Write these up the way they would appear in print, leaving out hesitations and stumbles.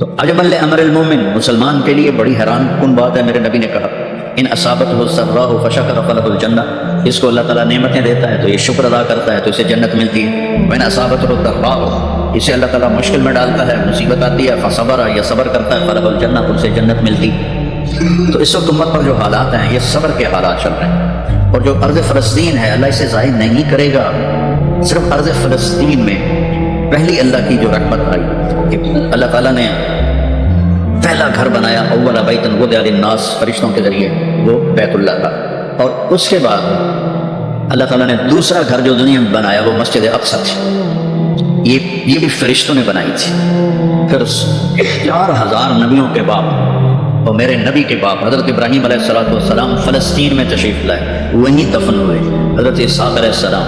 تو عجبا لامر المومن, مسلمان کے لیے بڑی حیران کن بات ہے. میرے نبی نے کہا ان اصابتہ السراء فشکر فلہ الجنہ, اس کو اللہ تعالیٰ نعمتیں دیتا ہے تو یہ شکر ادا کرتا ہے تو اسے جنت ملتی ہے. وَإِنْ أَصَابَتْهُ الضَّرَّاءُ, اسے اللہ تعالیٰ مشکل میں ڈالتا ہے, مصیبت آتی ہے, فصبر, یا صبر کرتا ہے, فلہ الجنہ, تو اسے جنت ملتی. تو اس وقت امت پر جو حالات ہیں یہ صبر کے حالات چل رہے ہیں. اور جو ارض فلسطین ہے اللہ اسے ضائع نہیں کرے گا. صرف ارض فلسطین میں پہلی اللہ کی جو رحمت آئی کہ اللہ تعالیٰ نے پہلا گھر بنایا, اول بیت وضع للناس, فرشتوں کے ذریعے, وہ بیت اللہ تھا. اور اس کے بعد اللہ تعالیٰ نے دوسرا گھر جو دنیا میں بنایا وہ مسجد اقصی تھی. یہ بھی فرشتوں نے بنائی تھی. پھر 4000 نبیوں کے بعد اور میرے نبی کے باپ حضرت ابراہیم علیہ السلام فلسطین میں تشریف لائے, وہیں دفن ہوئے. حضرت اسحاق علیہ السلام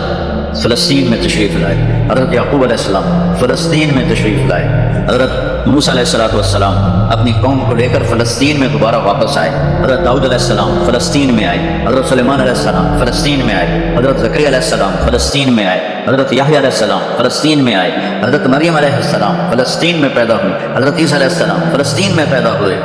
فلسطین میں تشریف لائے. حضرت یعقوب علیہ السلام فلسطین میں تشریف لائے. حضرت موسیٰ علیہ السلام اپنی قوم کو لے کر فلسطین میں دوبارہ واپس آئے. حضرت داؤد علیہ السلام فلسطین میں آئے. حضرت سلیمان علیہ السلام فلسطین میں آئے. حضرت زکریا علیہ السلام فلسطین میں آئے. حضرت یحییٰ علیہ السلام فلسطین میں آئے. حضرت مریم علیہ السلام فلسطین میں پیدا ہوئی. حضرت عیسیٰ علیہ السلام فلسطین میں پیدا ہوئے.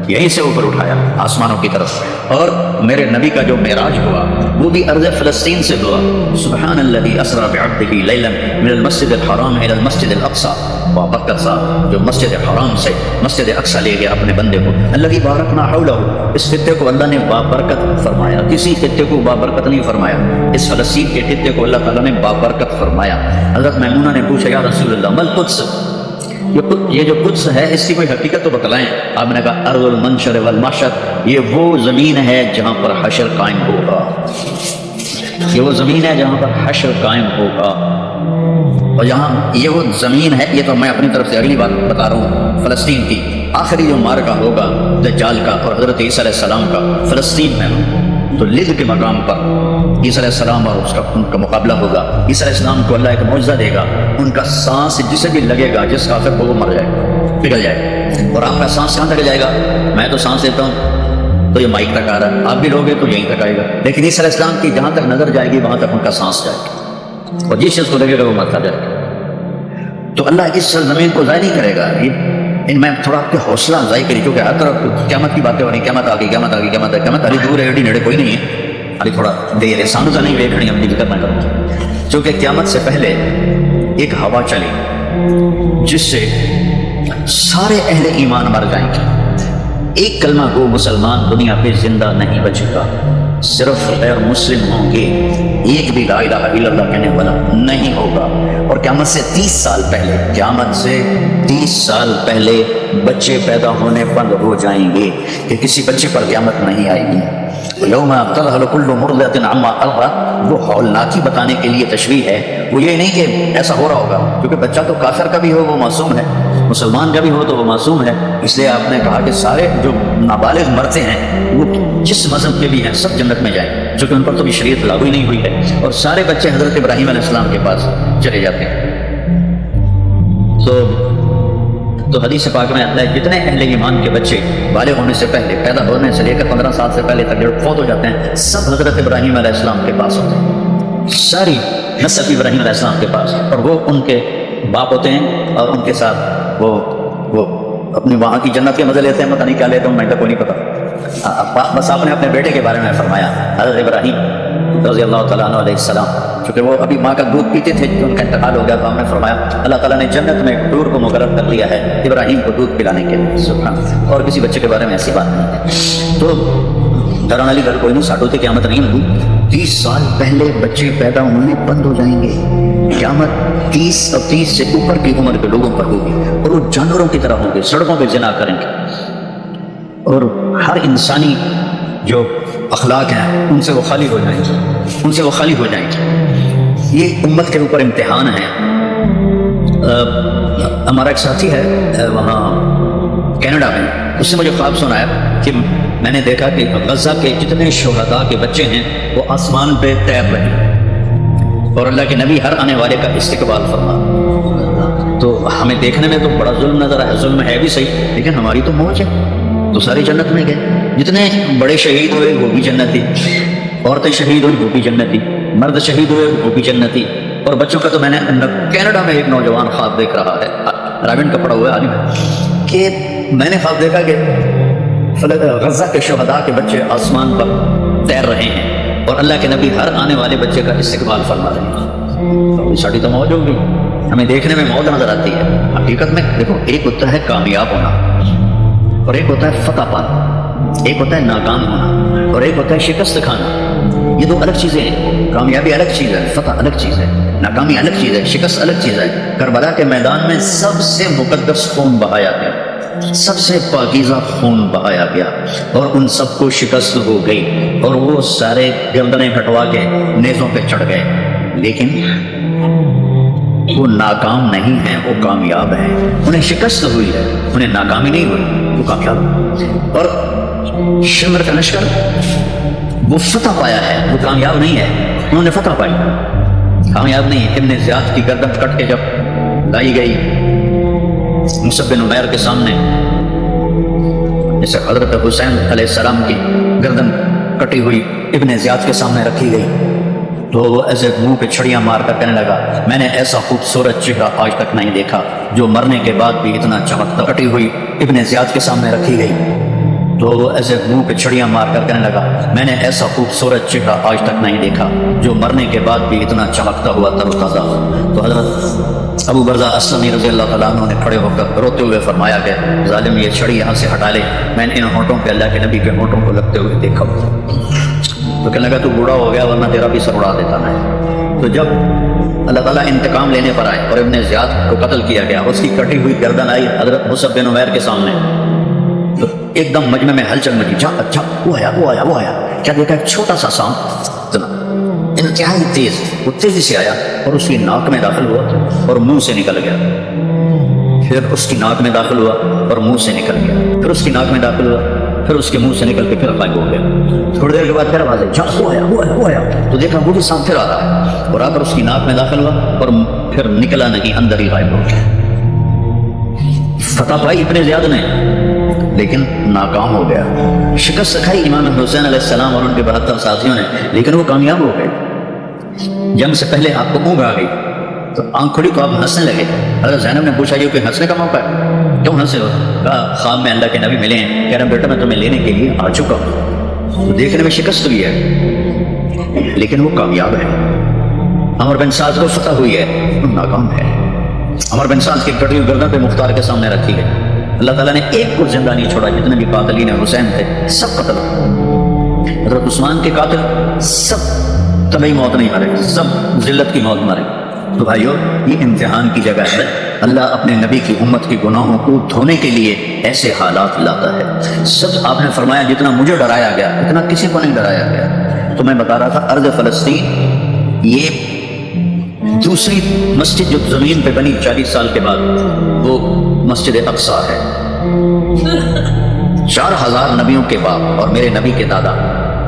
یہیں سے اوپر اٹھایا آسمانوں کی طرف. اور میرے نبی کا جو معراج ہوا وہ بھی ارض فلسطین سے ہوا. سبحان الذی اسری بعبدہ لیلا من المسجد الحرام الی المسجد الاقصی, بابرکت صاحب جو مسجد حرام سے مسجد اقصی لے گیا اپنے بندے کو. الذی بارکنا حولہ, اس خطے کو اللہ نے بابرکت فرمایا, کسی خطے کو بابرکت نہیں فرمایا, اس فلسطین کے خطے کو اللہ تعالیٰ نے بابرکت فرمایا. حضرت میمونہ نے پوچھا یا رسول اللہ مل قدس, یہ جو قدس ہے اس کی کوئی حقیقت تو بتلائیں. آپ نے کہا ارض المنشر والمحشر, یہ وہ زمین ہے جہاں پر حشر قائم ہوگا. یہ وہ زمین ہے جہاں پر حشر قائم ہوگا. اور جہاں یہ وہ زمین ہے, یہ تو میں اپنی طرف سے اگلی بات بتا رہا ہوں, فلسطین کی آخری جو مارکا ہوگا دجال کا اور حضرت عیسیٰ علیہ السلام کا فلسطین میں, تو لد کے مقام پر عیسیٰ علیہ السلام اور ان کا مقابلہ ہوگا. عیسیٰ علیہ السلام کو اللہ ایک معجزہ دے گا, ان کا سانس جسے بھی لگے گا, جس کافر کو وہ مر جائے گا, پگھل جائے گا. اور آپ کا سانس کہاں تک جائے گا؟ میں تو سانس لیتا ہوں تو یہ مائک تک آ رہا ہے, آپ بھی لوگے تو یہیں تک آئے گا. لیکن عیسیٰ علیہ السلام کی جہاں تک نظر جائے گی وہاں تک ان کا سانس جائے گا, اور جس چیز کو لگے گا وہ مرتا جائے گا. تو اللہ اس زمین کو ضائع نہیں کرے گا. ان میں تھوڑا آپ کے حوصلہ افزائی کری, کیونکہ ہر طرف قیامت کی باتیں ہو رہی, قیامت آ گئی, قیامت آ گئی, قیامت آ گئی, قیامت ابھی دور ہے, ایڈی نیڑے کوئی نہیں ہے, ابھی تھوڑا دیر ہے. سامنے نہیں دیکھنی, اپنی فکر نہ کرو. چونکہ قیامت سے پہلے ایک ہوا چلی جس سے سارے اہل ایمان مر جائیں گے. ایک کلمہ گو مسلمان دنیا پہ زندہ نہیں بچے گا, صرف غیر مسلم ہوں گے, ایک بھی لا الہ الا اللہ کہنے والا نہیں ہوگا. اور قیامت سے 30 سال پہلے, قیامت سے 30 سال پہلے بچے پیدا ہونے بند ہو جائیں گے کہ کسی بچے پر قیامت نہیں آئے گی. یوم تذہل کل مرضعۃ عما ارضعت, وہ ہولناکی بتانے کے لیے تشریح ہے. وہ یہ نہیں کہ ایسا ہو رہا ہوگا, کیونکہ بچہ تو کافر کا بھی ہو وہ معصوم ہے, مسلمان کا بھی ہو تو وہ معصوم ہے. اس لیے آپ نے کہا کہ سارے جو نابالغ مرتے ہیں وہ جس مذہب کے بھی ہیں سب جنت میں جائیں, چونکہ ان پر تو بھی شریعت لاگو ہی نہیں ہوئی ہے. اور سارے بچے حضرت ابراہیم علیہ السلام کے پاس چلے جاتے ہیں. تو حدیث پاک میں آتا ہے جتنے اہل ایمان کے بچے بالغ ہونے سے پہلے, پیدا ہونے سے لے کر 15 سال سے پہلے تک جو فوت ہو جاتے ہیں, سب حضرت ابراہیم علیہ السلام کے پاس ہوتے ہیں. ساری نسل ابراہیم علیہ السلام کے پاس, اور وہ ان کے باپ ہوتے ہیں, اور ان کے ساتھ وہ اپنی وہاں کی جنت کے مزے لیتے ہیں. پتہ نہیں کیا لیتے ہیں, میں کو نہیں پتا. بس آپ نے اپنے بیٹے کے بارے میں فرمایا, حضرت ابراہیم رضی اللہ تعالیٰ عنہ علیہ السلام, چونکہ وہ ابھی ماں کا دودھ پیتے تھے تو ان کا انتقال ہو گیا, تو ہم نے فرمایا اللہ تعالیٰ نے جنت میں ٹور کو مقرر کر لیا ہے ابراہیم کو دودھ پلانے کے لیے. سبحان, اور کسی بچے کے بارے میں ایسی بات نہیں ہے. تو ڈران والی گھر کوئی نہیں, ساٹھوں کی قیامت نہیں ہوئی. 30 سال پہلے بچے پیدا ہونے بند ہو جائیں گے. قیامت 30 اور 30 سے اوپر کی عمر کے لوگوں پر ہوگی, اور وہ جانوروں کی طرح ہوں گے, سڑکوں پہ زنا کریں گے, اور ہر انسانی جو اخلاق ہیں ان سے وہ خالی ہو جائیں گے, ان سے وہ خالی ہو جائیں گے. یہ امت کے اوپر امتحان ہے. ہمارا ایک ساتھی ہے وہاں کینیڈا میں, اس نے مجھے خواب سنایا کہ میں نے دیکھا کہ غزہ کے جتنے شہداء کے بچے ہیں وہ آسمان پہ تیر رہے ہیں, اور اللہ کے نبی ہر آنے والے کا استقبال فرما. تو ہمیں دیکھنے میں تو بڑا ظلم نظر آیا, ظلم ہے بھی صحیح, لیکن ہماری تو موج ہے, تو ساری جنت میں گئے. جتنے بڑے شہید ہوئے وہ بھی جنتی, عورتیں شہید ہوئی وہ بھی جنتی، مرد شہید ہوئے وہ بھی جنتی. اور بچوں کا تو میں نے کینیڈا میں ایک نوجوان خواب دیکھ رہا ہے، راوند کا پڑا ہوا ہے عالم ہے، کہ میں نے خواب دیکھا کہ غزہ کے شہداء کے بچے آسمان پر تیر رہے ہیں اور اللہ کے نبی ہر آنے والے بچے کا استقبال فرما رہے ہیں. ساڑی تو موج ہو گئی، ہمیں دیکھنے میں موت نظر آتی ہے. حقیقت میں دیکھو، ایک ہوتا ہے کامیاب ہونا اور ایک ہوتا ہے فتح پانا، ایک ہوتا ہے ناکام ہونا اور ایک ہوتا ہے شکست کھانا. یہ دو الگ چیزیں ہیں. کامیابی الگ چیز ہے، فتح الگ چیز ہے، ناکامی الگ چیز ہے، شکست الگ چیز ہے. کربلا کے میدان میں سب سے مقدس خون بہایا گیا، سب سے پاکیزہ خون بہایا گیا اور ان سب کو شکست ہو گئی اور وہ سارے گردنیں ہٹوا کے نیزوں پہ چڑھ گئے. لیکن وہ ناکام نہیں ہیں، وہ کامیاب ہیں. انہیں شکست ہوئی ہے، انہیں ناکامی نہیں ہوئی، وہ کامیاب. اور شمر کا لشکر وہ فتح پایا ہے، وہ کامیاب نہیں ہے، انہوں نے فتح پائی، کامیاب نہیں ہے. ابن زیاد کی گردن کٹ کے جب لائی گئی مصعب بن عمیر کے سامنے، جیسے حضرت حسین علیہ السلام کی گردن کٹی ہوئی ابن زیاد کے سامنے رکھی گئی، تو وہ ایسے منہ پہ چھڑیاں مار کر کہنے لگا، میں نے ایسا خوبصورت چہرہ آج تک نہیں دیکھا جو مرنے کے بعد بھی اتنا چمکتا. کٹی ہوئی ابن زیاد کے سامنے رکھی گئی تو وہ ایسے منہ پہ چھڑیاں مار کر کہنے لگا، میں نے ایسا خوبصورت چہرہ آج تک نہیں دیکھا جو مرنے کے بعد بھی اتنا چمکتا ہوا تر و تازہ. تو حضرت ابو برزہ اسلمی رضی اللہ تعالیٰ عنہ نے کھڑے ہو کر روتے ہوئے فرمایا کہ ظالم یہ چھڑی یہاں سے ہٹا لے، میں نے ان ہونٹوں پہ اللہ کے نبی کے ہونٹوں کو لگتے ہوئے دیکھا. تو کہنے لگا تو بوڑھا ہو گیا ورنہ تیرا بھی سر اڑا دیتا میں. تو جب اللہ تعالیٰ انتقام لینے پر آئے اور ابن زیاد کو قتل کیا گیا، اس کی کٹی ہوئی گردن آئی حضرت مصعب بن عمیر کے سامنے، تو ایک دم مجمع میں ہلچل مچی. اچھا وہ آیا کیا دیکھا؟ ایک چھوٹا سا سانپ انتہائی تیز، وہ تیزی سے آیا اور اس کی ناک میں داخل ہوا اور منہ سے نکل گیا. پھر اس کی ناک میں داخل ہوا اور منہ سے نکل گیا، پھر اس کی ناک میں داخل ہوا، پھر اس کے منہ سے نکل کے پھر غائب ہو گیا. تھوڑی دیر کے بعد پھر آواز آئی، وہ آیا. تو دیکھا وہ بھی سانپ پھر آ رہا ہے اور آ کر اس کی ناک میں داخل ہوا اور پھر نکلا نہیں، اندر ہی غائب ہو گیا. فتح پائی ابن زیاد نے لیکن ناکام ہو گیا. شکست کھائی امام حسین علیہ السلام اور ان کے 72 ساتھیوں نے، لیکن وہ کامیاب ہو گئے. جنگ سے پہلے آپ کو اونگ آ گئی تو آنکھ کھلی تو آپ ہنسنے لگے. حضرت زینب نے پوچھا یہ کوئی ہنسنے کا موقع ہے؟ کیوں ہنسے ہو؟ کہا خواب میں اللہ کے نبی ملے ہیں، کہہ رہے بیٹا میں تمہیں لینے کے لیے آ چکا ہوں. تو دیکھنے میں شکست ہوئی ہے لیکن وہ کامیاب ہے. عمر بن سعد کو فتح ہوئی ہے، وہ ناکام ہے. عمر بن سعد کی کٹی ہوئی گردن پہ مختار کے سامنے رکھی گئی. اللہ تعالیٰ نے ایک کو زندہ نہیں چھوڑا، جتنے بھی قاتلین حسین تھے سب قتل. حضرت عثمان کے قاتل سب طبعی موت نہیں مرے، سب ذلت کی موت مرے. تو بھائیو یہ امتحان کی جگہ ہے. اللہ اپنے نبی کی امت کی گناہوں کو دھونے کے لیے ایسے حالات لاتا ہے. سب آپ نے فرمایا جتنا مجھے ڈرایا گیا اتنا کسی کو نہیں ڈرایا گیا. تو میں بتا رہا تھا ارض فلسطین یہ دوسری مسجد جو زمین پہ بنی 40 سال کے بعد وہ مسجد اقصیٰ ہے. 4000 نبیوں کے باپ اور میرے نبی کے دادا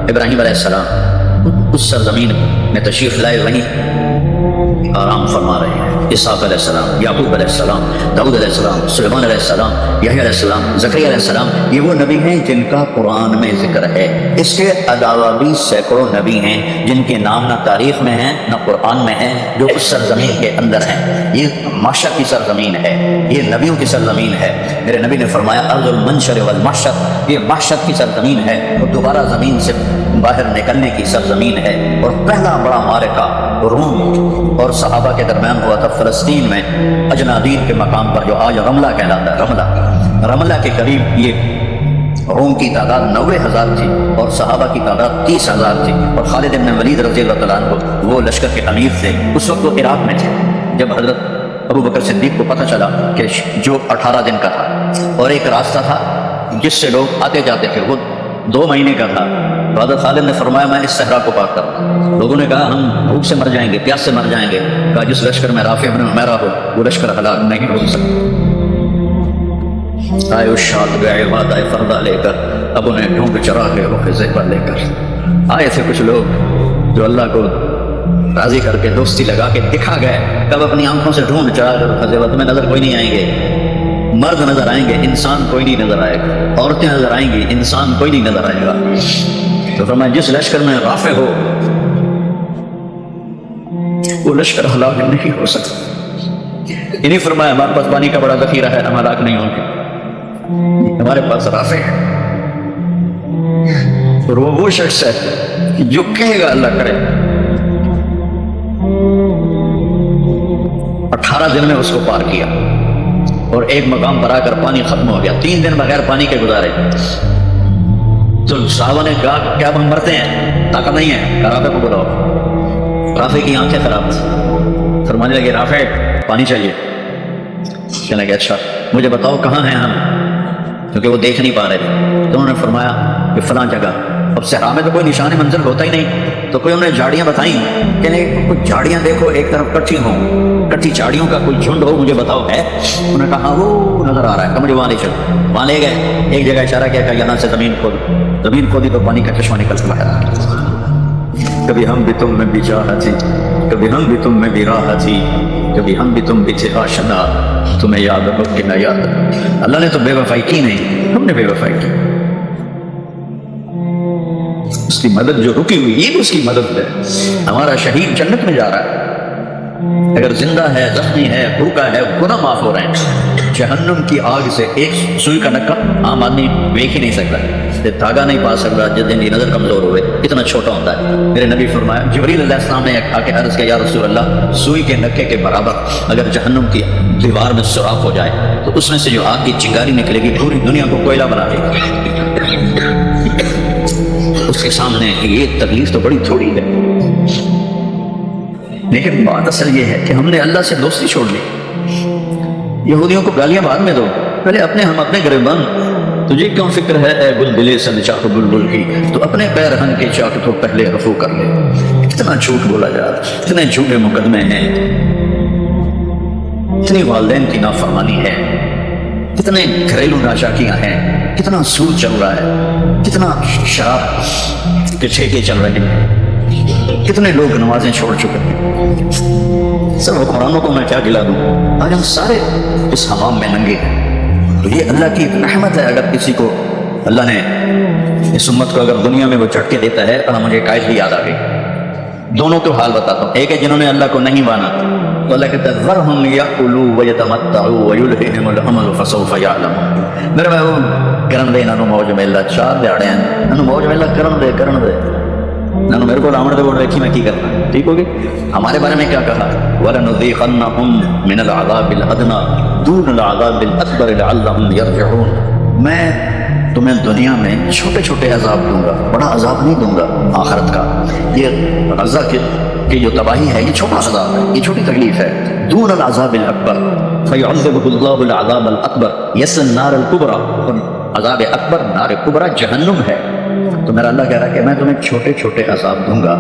ابراہیم علیہ السلام اس سرزمین میں تشریف لائے، وہیں آرام فرما رہے ہیں. اسحاق علیہ السلام، یعقوب علیہ السلام، داؤد علیہ السلام، سلیمان علیہ السلام، یحییٰ علیہ السلام، زکریا علیہ السلام. یہ وہ نبی ہیں جن کا قرآن میں ذکر ہے. اس کے علاوہ بھی سینکڑوں نبی ہیں جن کے نام نہ تاریخ میں ہیں نہ قرآن میں ہیں، جو اس سرزمین کے اندر ہیں. یہ معشر کی سرزمین ہے، یہ نبیوں کی سرزمین ہے. میرے نبی نے فرمایا ارض المنشر والمحشر، یہ محشر کی سرزمین ہے اور دوبارہ زمین سے باہر نکلنے کی سرزمین ہے. اور پہلا بڑا معرکہ روم اور صحابہ کے درمیان ہوا تھا فلسطین میں، اجنادین کے مقام پر جو آج رملہ کہلاتا ہے. رملہ کے قریب یہ روم کی تعداد 90,000 تھی اور صحابہ کی تعداد 30,000 تھی. اور خالد بن ولید رضی اللہ تعالیٰ عنہ وہ لشکر کے امیر تھے. اس وقت وہ عراق میں تھے. جب حضرت ابو بکر صدیق کو پتہ چلا کہ جو 18 دن کا تھا اور ایک راستہ تھا جس سے لوگ آتے جاتے تھے وہ 2 مہینے کا تھا، تو حضرت خالد نے فرمایا میں اس صحرا کو پار کروں. لوگوں نے کہا ہم بھوک سے مر جائیں گے، پیاس سے مر جائیں گے. کہا جس لشکر میں رافع بن عمیرہ ہو وہ لشکر ہلاک نہیں ہو سکتا. آئے اشاعت گئے وعدہ فردہ لے کر، اب انہیں ڈھونڈ چرا کے رخ زیبہ لے کر. آئے تھے کچھ لوگ جو اللہ کو راضی کر کے دوستی لگا کے دکھا گئے، کب اپنی آنکھوں سے ڈھونڈ چرا کر رخ زیبہ. تمہیں نظر کوئی نہیں آئیں گے، مرد نظر آئیں گے، انسان کوئی نہیں نظر آئے گا. عورتیں نظر آئیں گی، انسان کوئی نہیں نظر آئے گا. تو فرمایا جس لشکر میں رافع ہو وہ لشکر ہلاک نہیں ہو سکتا. انہیں فرمایا ہمارے پاس پانی کا بڑا ذخیرہ ہے، ہم ہلاک نہیں ہوں گے، ہمارے پاس رافع ہے. اور وہ شخص ہے جو کہے گا اللہ کرے. 18 دن میں اس کو پار کیا اور ایک مقام پر آ کر پانی ختم ہو گیا. 3 دن بغیر پانی کے گزارے. تو صحابہ نے کہا کیا ہم مرتے ہیں، طاقت نہیں ہے. رافع کو بلاؤ. رافع کی آنکھیں خراب تھی. فرمانے لگے رافع پانی چاہیے. کہنے لگے اچھا مجھے بتاؤ کہاں ہیں ہم، کیونکہ وہ دیکھ نہیں پا رہے تھے. تو انہوں نے فرمایا کہ فلاں جگہ. اب صحرا میں تو کوئی نشان منزل ہوتا ہی نہیں، تو کوئی انہوں نے جھاڑیاں بتائیں کہ کچھ جھاڑیاں دیکھو ایک طرف کٹھی ہوں، کٹھی جھاڑیوں کا کوئی جھنڈ ہو، مجھے بتاؤ ہے. انہوں نے کہا وہ نظر آ رہا ہے، کہ مجھے وہاں لے چلو. وہاں لے گئے. ایک جگہ اشارہ کیا کہ یہاں سے زمین کھودی تو پانی کا چشمہ نکل کے باہر آ گیا. کبھی ہم بھی تم میں بھی چاہت تھی، کبھی ہم بھی تم میں بھی راہ تھی، کبھی ہم بھی تم بھی تھے آشنا، تمہیں یاد ہو کہ نہ یاد. اللہ نے تو بے وفائی کی نہیں، ہم نے بے وفائی کی. اس کی مدد جو رکی ہوئی یہ اس کی مدد ہے. ہمارا شہید جنت میں جا رہا ہے، اگر زندہ ہے، زخمی ہے، بھوکا ہے، گناہ معاف ہو رہے ہیں. جہنم کی آگ سے ایک سوئی کا نکا عام آدمی دیکھ ہی نہیں سکتا، دھاگا نہیں پا سکتا. جن کی نظر کمزور ہوئے اتنا چھوٹا ہوتا ہے. میرے نبی فرمایا، جبریل علیہ السلام نے آ کے عرض کیا یا رسول اللہ، سوئی کے نکے کے برابر اگر جہنم کی دیوار میں سوراخ ہو جائے تو اس میں سے جو آگ کی چنگاری نکلے گی پوری دنیا کو کوئلہ بنا دے گی. اس کے سامنے یہ تکلیف تو بڑی تھوڑی ہے. لیکن بات اصل یہ ہے کہ ہم نے اللہ سے دوستی چھوڑ لی. یہودیوں کو گالیاں بعد میں دو، پہلے ہم اپنے گریبان. تجھے کیوں فکر ہے اے گل دلے سن چاک بلبل کی، تو اپنے پیر ہن کے چاک تو پہلے رفو کر لے. اتنا جھوٹ بولا جا رہا ہے، اتنے جھوٹے مقدمے ہیں، اتنی والدین کی نافرمانی ہے، کتنے گھریلو ناچاکیاں ہیں، کتنا سود چل رہا ہے، کتنا شراب کے ٹھیکے چل رہے ہیں، کتنے لوگ نمازیں چھوڑ چکے ہیں. سب حکمرانوں کو میں کیا گلا دوں، آج ہم سارے اس حمام میں ننگے ہیں. تو یہ اللہ کی رحمت ہے. اگر کسی کو اللہ نے اس امت کو اگر دنیا میں وہ جھٹکے دیتا ہے. اور مجھے قائد بھی یاد آ گئی. دونوں کو حال بتاتا ہوں. ایک ہے جنہوں نے اللہ کو نہیں مانا، تو اللہ کہتا ہے ذرہم یأکلوا ویتمتعوا ویلہہم الامل فسوف یعلمون. میرے بھائی کرن دے نانو موج میں اللہ چار دیاڑے ہیں، نانو موج میں اللہ کرن دے نانو میرے کو آمن دے بول رہے میں کی کرنا. ٹھیک ہوگی. ہمارے بارے میں کیا کہا، وَلَنُذِيقَنَّهُمْ مِنَ الْعَذَابِ الْأَدْنَىٰ دُونَ الْعَذَابِ الْأَكْبَرِ لَعَلَّهُمْ يَرْجِعُونَ. میں تمہیں دنیا میں چھوٹے چھوٹے عذاب دوں گا، بڑا عذاب نہیں دوں گا. آخرت کا یہ غزہ کی جو تباہی ہے یہ چھوٹا عذاب ہے، یہ چھوٹی تکلیف ہے. دون العذاب الاکبر فیعذبہ اللہ العذاب الاکبر یس النار الکبریٰ. عذاب اکبر نار کبریٰ جہنم ہے. تو میرا اللہ کہہ رہا ہے کہ میں تمہیں چھوٹے چھوٹے عذاب دوں گا،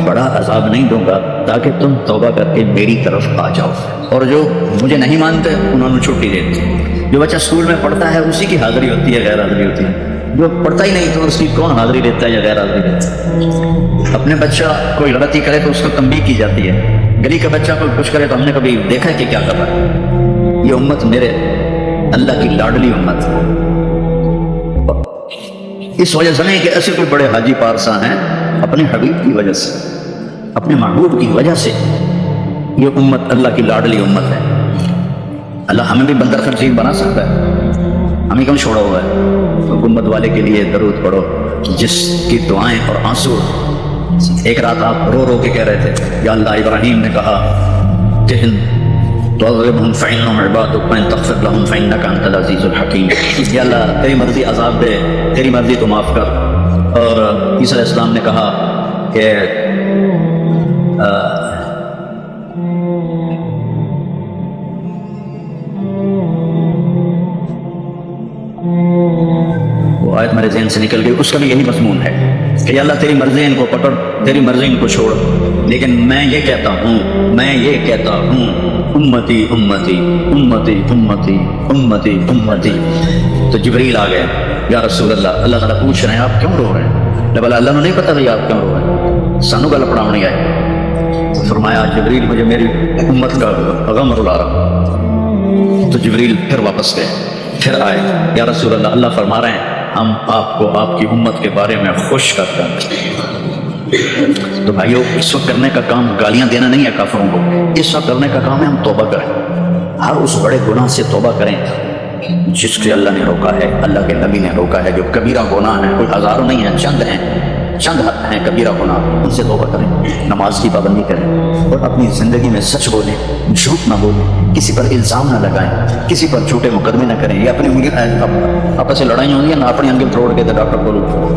بڑا عذاب نہیں دوں گا، تاکہ تم توبہ کر کے میری طرف آ جاؤ. اور جو مجھے نہیں مانتے انہوں نے چھٹی دیتی. جو بچہ اسکول میں پڑھتا ہے اسی کی حاضری ہوتی ہے، غیر حاضری ہوتی ہے. جو پڑھتا ہی نہیں تو اس کی کون حاضری دیتا ہے یا غیر حاضری دیتا ہے. اپنے بچہ کوئی غلطی کرے تو اس کو تنبیہ کی جاتی ہے. گلی کا بچہ کوئی کچھ کرے تو ہم نے کبھی دیکھا ہے کہ کیا کر رہا ہے. یہ امت میرے اللہ کی لاڈلی امت ہے. اس وجہ سے نہیں کہ ایسے کوئی بڑے حاجی پارسا ہیں، اپنے حبیب کی وجہ سے، اپنے محبوب کی وجہ سے یہ امت اللہ کی لاڈلی امت ہے. اللہ ہمیں بھی بندر خرچین بنا سکتا ہے، ہمیں کم چھوڑا ہوا ہے. تو امت والے کے لیے درود پڑھو جس کی دعائیں اور آنسو. ایک رات آپ رو رو کے کہہ رہے تھے یا اللہ، ابراہیم نے کہا کہ تُعَذِّبْهُمْ فَإِنَّهُمْ عِبَادُكَ وَإِن تَغْفِرْ لَهُمْ فَإِنَّكَ أَنْتَ الْعَزِيزُ الْحَكِيمُ. یا اللہ تیری مرضی عذاب دے، تیری مرضی تو معاف کر. اور عیسیٰ علیہ السلام نے کہا کہ وہ آیت میرے ذہن سے نکل گئی، اس کا بھی یہی مضمون ہے کہ یا اللہ تیری مرضی ان کو پکڑ، تیری مرضی ان کو چھوڑ، لیکن میں یہ کہتا ہوں امتی امتی امتی امتی امتی امتی. تو جبریل آ گئے، یا رسول اللہ، اللہ تعالیٰ پوچھ رہے ہیں آپ کیوں رو رہے ہیں؟ بولا اللہ نے نہیں پتا بھائی آپ کیوں رو رہے ہیں، سانو گل پڑھاؤنی آئے. فرمایا جبریل مجھے میری امت کا غم رلا رہا. تو جبریل پھر واپس گئے، پھر آئے، یا رسول اللہ، اللہ فرما رہے ہیں ہم آپ کو آپ کی امت کے بارے میں خوش کرتے ہیں۔ تو بھائیو، اس وقت کرنے کا کام گالیاں دینا نہیں ہے کافروں کو، اس وقت کرنے کا کام ہے ہم توبہ کریں، ہر اس بڑے گناہ سے توبہ کریں جس سے اللہ نے روکا ہے، اللہ کے نبی نے روکا ہے۔ جو کبیرہ گناہ ہیں، کوئی ہزاروں نہیں ہیں، چند ہیں، چند ہیں کبیرہ گناہ، ان سے توبہ کریں، نماز کی پابندی کریں اور اپنی زندگی میں سچ بولیں، جھوٹ نہ بولیں، کسی پر الزام نہ لگائیں، کسی پر جھوٹے مقدمے نہ کریں۔ یہ اپنی آپس سے لڑائی ہوتی ہے نا، اپنی انگل توڑ کے ڈاکٹر کو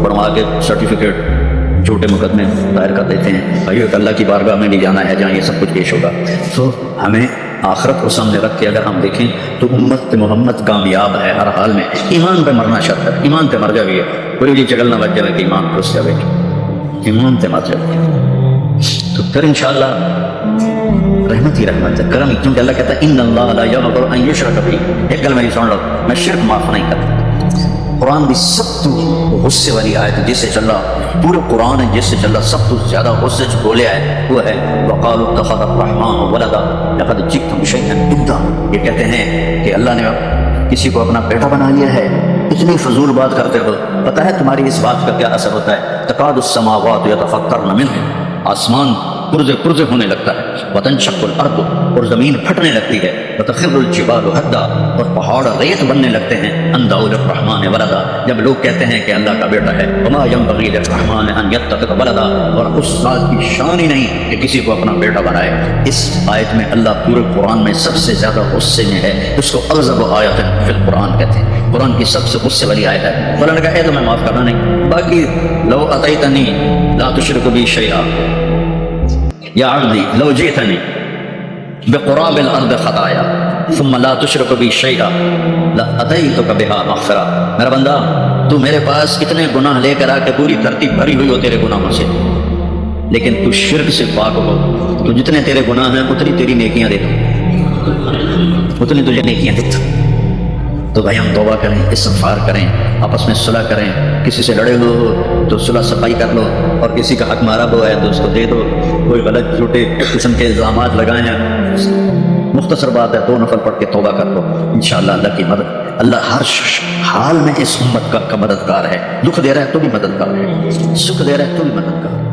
بنوا کے سرٹیفکیٹ جھوٹے مقدمے دائر کر دیتے ہیں۔ بھائیو، اللہ کی بارگاہ میں بھی جانا ہے جہاں یہ سب کچھ پیش ہوگا۔ تو ہمیں آخرت کو سامنے رکھ کے اگر ہم دیکھیں تو امت محمد کامیاب ہے ہر حال میں۔ ایمان پہ مرنا شرط ہے، ایمان پہ مر جائے کوئی بھی چگل نہ بچ جائے کہ ایمان گھس جائے، ایمان پہ مر جائے تو پھر انشاءاللہ رحمت ہی رحمت ہے، کرم ہی، کیونکہ اللہ کہتا ہے ان اللہ لا یغفر ان یشرک بہ۔ ایک گل میری سن لو، میں شرک معاف نہیں کرتا۔ قرآن بھی سب تو غصے والی آیت جس سے چل رہا، پورے قرآن ہے جس سے چل رہا سب تو زیادہ غصے سے بولے ہے وہ ہے وقالوا اتخذ الرحمن ولدا لقد جئتم شیئا ادا۔ یہ کہتے ہیں کہ اللہ نے کسی کو اپنا بیٹا بنا لیا ہے، اتنی فضول بات کرتے ہو، پتہ ہے تمہاری اس بات کا کیا اثر ہوتا ہے؟ تکاد السماوات یتفطرن منہ، آسمان پرزے پرزے ہونے لگتا ہے، وتنشق الارض، اور زمین پھٹنے لگتی ہے، وتخر الجبال ہدا، اور پہاڑ ریت بننے لگتے ہیں، ان دعوا للرحمن ولدا، جب لوگ کہتے ہیں کہ اللہ کا بیٹا ہے۔ وما ينبغي للرحمن ان يتخذ ولدا، اور اس ذات کی شان ہی نہیں کہ کسی کو اپنا بیٹا بنائے۔ اس آیت میں اللہ پورے قرآن میں سب سے زیادہ غصے میں ہے، اس کو اغضب آیت فی القرآن کہتے ہیں، قرآن کی سب سے غصے والی آیت ہے۔ اللہ نے کہا ہے تو میں معاف کرنا نہیں، باقی لو اتیتنی لا تشرک بی شیئا یا عبدی لو جئتنی بقراب الارض خطایا ثم لا تشرک بی شیئا لاتیتک بہا مغفرہ۔ میرا بندہ، تو میرے پاس اتنے گناہ لے کر آ کے پوری دھرتی بھری ہوئی ہو تیرے گناہوں سے، لیکن تو شرک سے پاک ہو، تو جتنے تیرے گناہ ہیں اتنی تیری نیکیاں دے دوں، اتنی تجھے نیکیاں دے دوں۔ تو بھائی ہم توبہ کریں، استغفار کریں، آپس میں صلح کریں، کسی سے لڑے ہو تو صلح صفائی کر لو، اور کسی کا حق مارا ہوا ہے تو اس کو دے دو، کوئی غلط جھوٹے قسم کے الزامات لگائیں، مختصر بات ہے 2 نفل پڑھ کے توبہ کر لو، انشاءاللہ اللہ کی مدد، اللہ ہر حال میں اس امت کا مددگار ہے، دکھ دے رہا ہے تو بھی مددگار ہے، سکھ دے رہا ہے تو بھی مددگار ہے۔